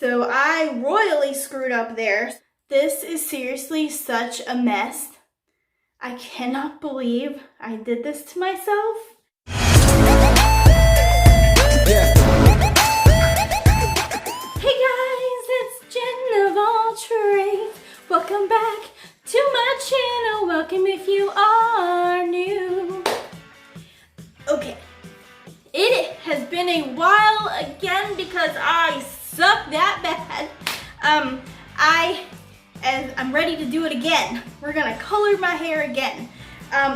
So I royally screwed up there. This is seriously such a mess. I cannot believe I did this to myself. Yeah. Hey guys, it's Jen of all trades. Welcome back to my channel. Welcome if you are new. Okay, it has been a while again because I suck that bad. I'm ready to do it again. We're gonna color my hair again.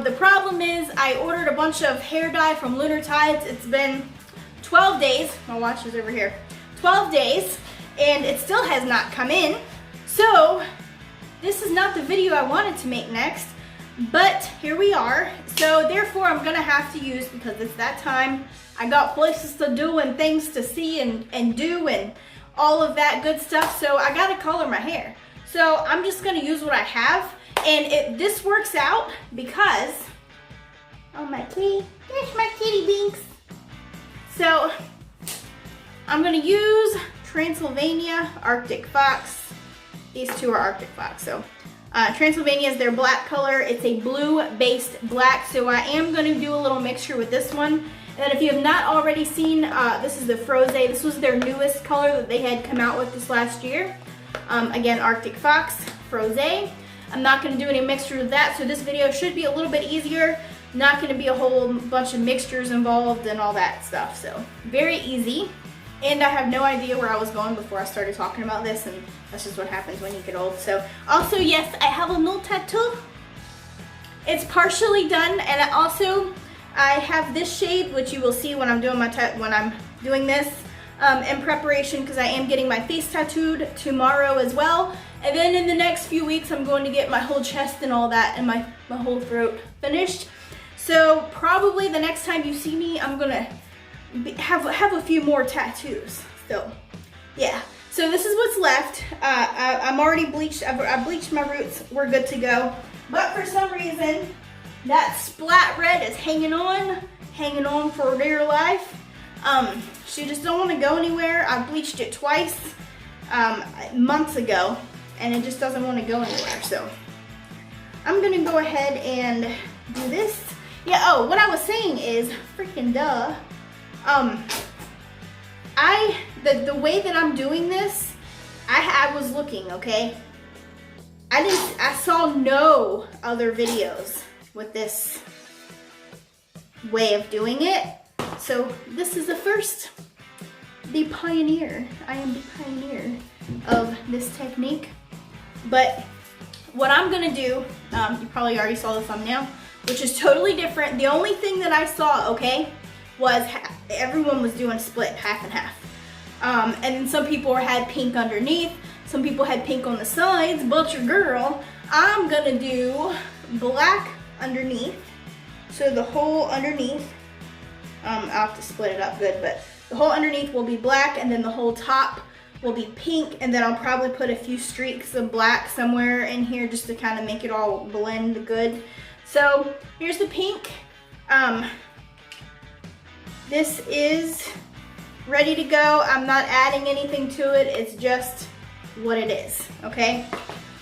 The problem is I ordered a bunch of hair dye from Lunar Tides. It's been 12 days. My watch is over here. 12 days, and it still has not come in. So this is not the video I wanted to make next, but here we are. So therefore I'm gonna have to use, because it's that time, I got places to do and things to see and do and all of that good stuff. So I gotta color my hair. So I'm just gonna use what I have. And this works out because, oh my kitty, there's my kitty Binks. So I'm gonna use Transylvania, Arctic Fox. These two are Arctic Fox. So Transylvania is their black color. It's a blue-based black. So I am gonna do a little mixture with this one. And if you have not already seen, this is the Frose. This was their newest color that they had come out with this last year. Again, Arctic Fox, Frose. I'm not going to do any mixture with that, so this video should be a little bit easier. Not going to be a whole bunch of mixtures involved and all that stuff, so very easy. And I have no idea where I was going before I started talking about this, and that's just what happens when you get old. So, also, yes, I have a little tattoo. It's partially done, and I have this shade, which you will see when I'm doing this. In preparation, because I am getting my face tattooed tomorrow as well. And then in the next few weeks, I'm going to get my whole chest and all that and my whole throat finished. So probably the next time you see me, I'm gonna have a few more tattoos. So yeah, so this is what's left. I'm already bleached. I bleached my roots. We're good to go. But for some reason, that splat red is hanging on for dear life. She just don't want to go anywhere. I bleached it twice months ago, and it just doesn't want to go anywhere. So I'm gonna go ahead and do this. Yeah. Oh, what I was saying is, freaking duh. The way that I'm doing this, I was looking. Okay. I saw no other videos with this way of doing it. So this is the first, the pioneer. I am the pioneer of this technique. But what I'm gonna do, you probably already saw the thumbnail, which is totally different. The only thing that I saw, okay, was everyone was doing split half and half. And then some people had pink underneath, some people had pink on the sides, but your girl, I'm gonna do black underneath. So the whole underneath, I'll have to split it up good, but the whole underneath will be black, and then the whole top will be pink, and then I'll probably put a few streaks of black somewhere in here just to kind of make it all blend good. So here's the pink. This is ready to go. I'm not adding anything to it. It's just what it is, okay?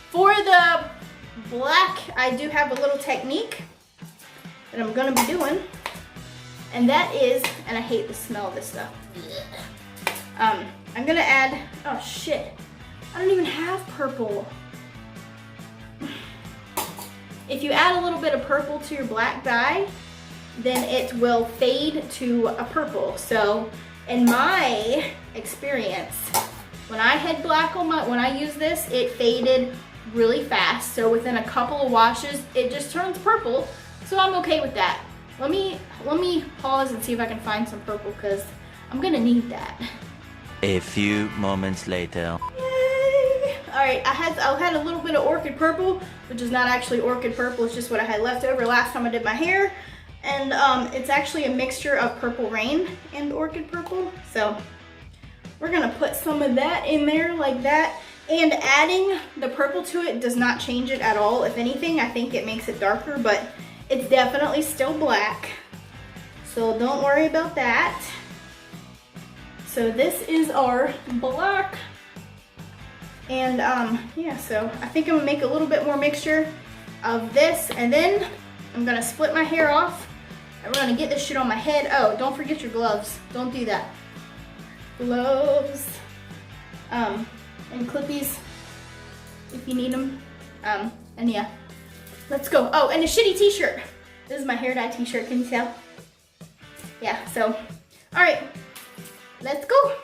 For the black, I do have a little technique that I'm gonna be doing. And that is, and I hate the smell of this stuff. I'm gonna add, oh shit, I don't even have purple. If you add a little bit of purple to your black dye, then it will fade to a purple. So in my experience, when I had black on when I used this, it faded really fast. So within a couple of washes, it just turns purple. So I'm okay with that. Let me pause and see if I can find some purple, because I'm gonna need that. A few moments later. Yay! Alright, I had a little bit of orchid purple, which is not actually orchid purple, it's just what I had left over last time I did my hair. And it's actually a mixture of Purple Rain and orchid purple. So we're gonna put some of that in there like that. And adding the purple to it does not change it at all. If anything, I think it makes it darker, but it's definitely still black. So don't worry about that. So this is our black And yeah, so I think I'm gonna make a little bit more mixture of this, and then I'm gonna split my hair off, and we're gonna get this shit on my head. Oh, don't forget your gloves. Don't do that. Gloves. And clippies if you need them. And yeah, let's go. Oh, and a shitty t-shirt. This is my hair dye t-shirt, can you tell? Yeah, so, all right, let's go.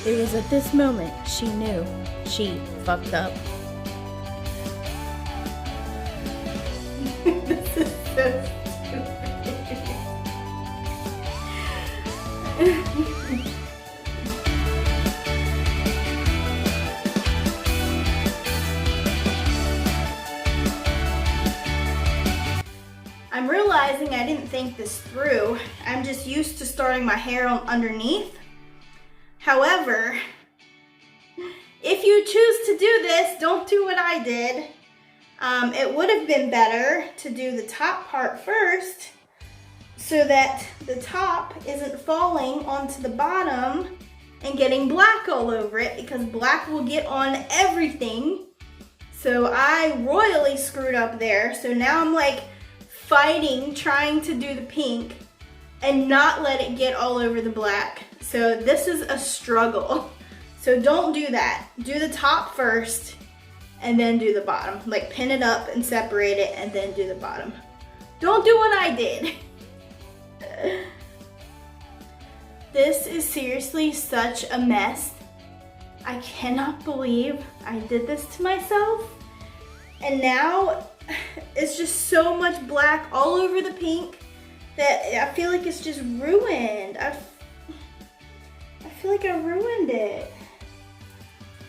It was at this moment she knew she fucked up. This is so stupid. I'm realizing I didn't think this through. I'm just used to starting my hair on underneath. However, if you choose to do this, don't do what I did. It would have been better to do the top part first so that the top isn't falling onto the bottom and getting black all over it, because black will get on everything. So I royally screwed up there. So now I'm like fighting, trying to do the pink and not let it get all over the black. So this is a struggle. So don't do that. Do the top first and then do the bottom. Like pin it up and separate it and then do the bottom. Don't do what I did. This is seriously such a mess. I cannot believe I did this to myself. And now it's just so much black all over the pink that I feel like it's just ruined. I feel like I ruined it.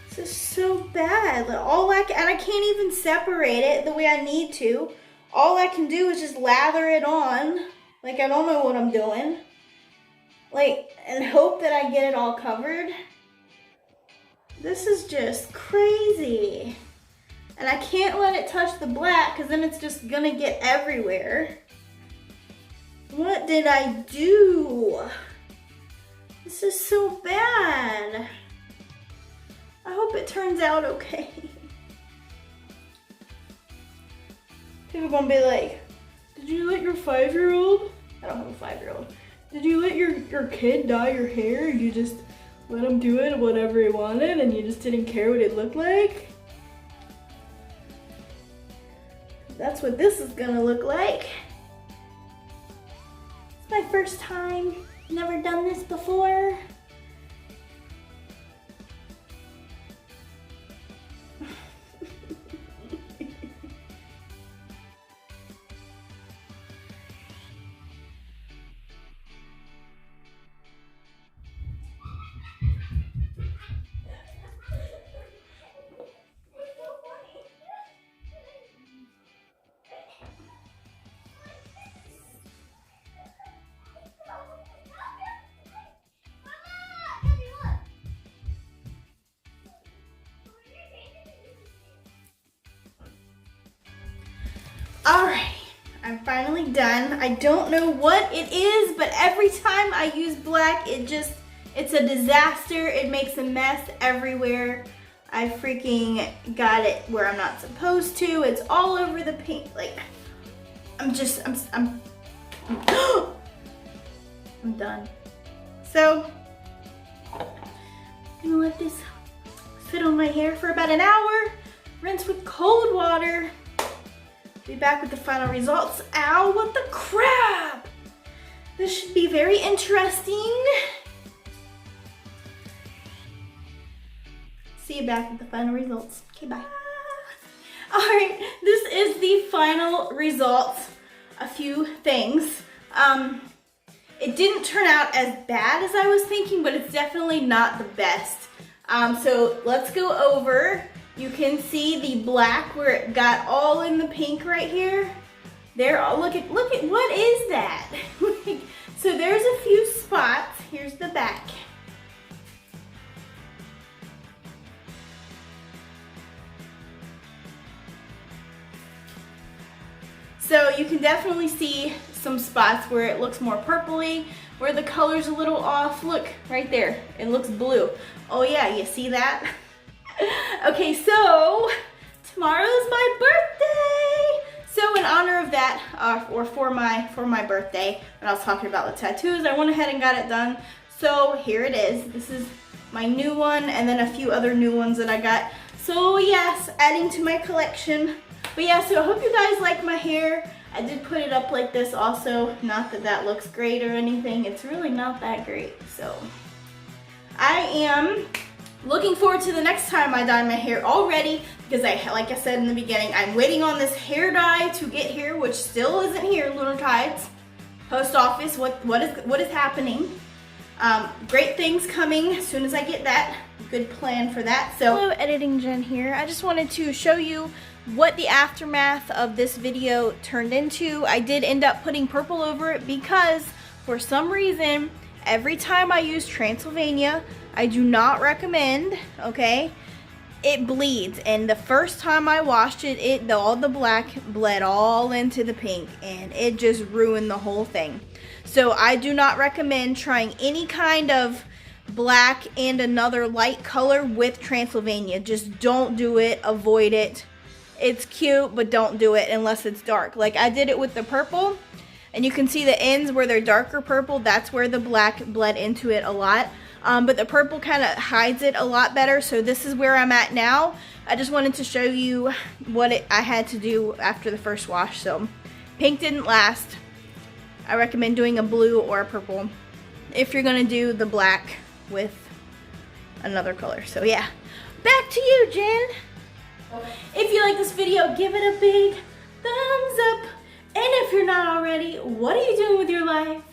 This is so bad. Like and I can't even separate it the way I need to. All I can do is just lather it on. Like I don't know what I'm doing. Like, and hope that I get it all covered. This is just crazy. And I can't let it touch the black because then it's just gonna get everywhere. What did I do? This is so bad. I hope it turns out okay. People are gonna be like, did you let your 5-year-old? I don't have a 5-year-old. Did you let your kid dye your hair? You just let him do it whatever he wanted and you just didn't care what it looked like? That's what this is gonna look like. It's my first time. Never done this before. Alright, I'm finally done. I don't know what it is, but every time I use black, it's a disaster. It makes a mess everywhere. I freaking got it where I'm not supposed to. It's all over the pink. Like, I'm done. So, I'm gonna let this sit on my hair for about an hour. Rinse with cold water. Be back with the final results. Ow, what the crap? This should be very interesting. See you back with the final results. Okay, bye. All right, this is the final results. a few things. It didn't turn out as bad as I was thinking, but it's definitely not the best. So let's go over. You can see the black where it got all in the pink right here. There, oh, look at what is that? So there's a few spots. Here's the back. So you can definitely see some spots where it looks more purpley, where the color's a little off. Look, right there, it looks blue. Oh yeah, you see that? Okay, so tomorrow's my birthday. So in honor of that, or for my birthday, when I was talking about the tattoos, I went ahead and got it done. So here it is. This is my new one, and then a few other new ones that I got. So yes, adding to my collection. But yeah, so I hope you guys like my hair. I did put it up like this also. Not that that looks great or anything. It's really not that great. So I am looking forward to the next time I dye my hair already, because like I said in the beginning, I'm waiting on this hair dye to get here, which still isn't here. Lunar Tides, post office, what is happening? Great things coming as soon as I get that. Good plan for that. So hello, Editing Jen here. I just wanted to show you what the aftermath of this video turned into. I did end up putting purple over it because for some reason, every time I use Transylvania, I do not recommend, okay, it bleeds. And the first time I washed it, all the black bled all into the pink, and it just ruined the whole thing. So I do not recommend trying any kind of black and another light color with Transylvania. Just don't do it, avoid it. It's cute, but don't do it unless it's dark. Like I did it with the purple, and you can see the ends where they're darker purple. That's where the black bled into it a lot. But the purple kind of hides it a lot better. So this is where I'm at now. I just wanted to show you what I had to do after the first wash. So pink didn't last. I recommend doing a blue or a purple if you're gonna do the black with another color. So yeah, back to you, Jen. If you like this video, give it a big thumbs up. And if you're not already, what are you doing with your life?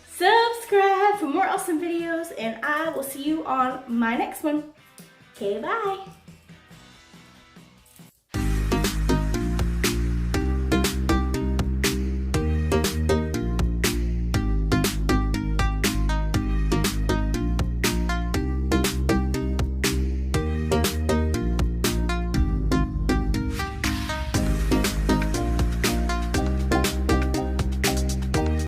Subscribe for more awesome videos, and I will see you on my next one. Okay, bye.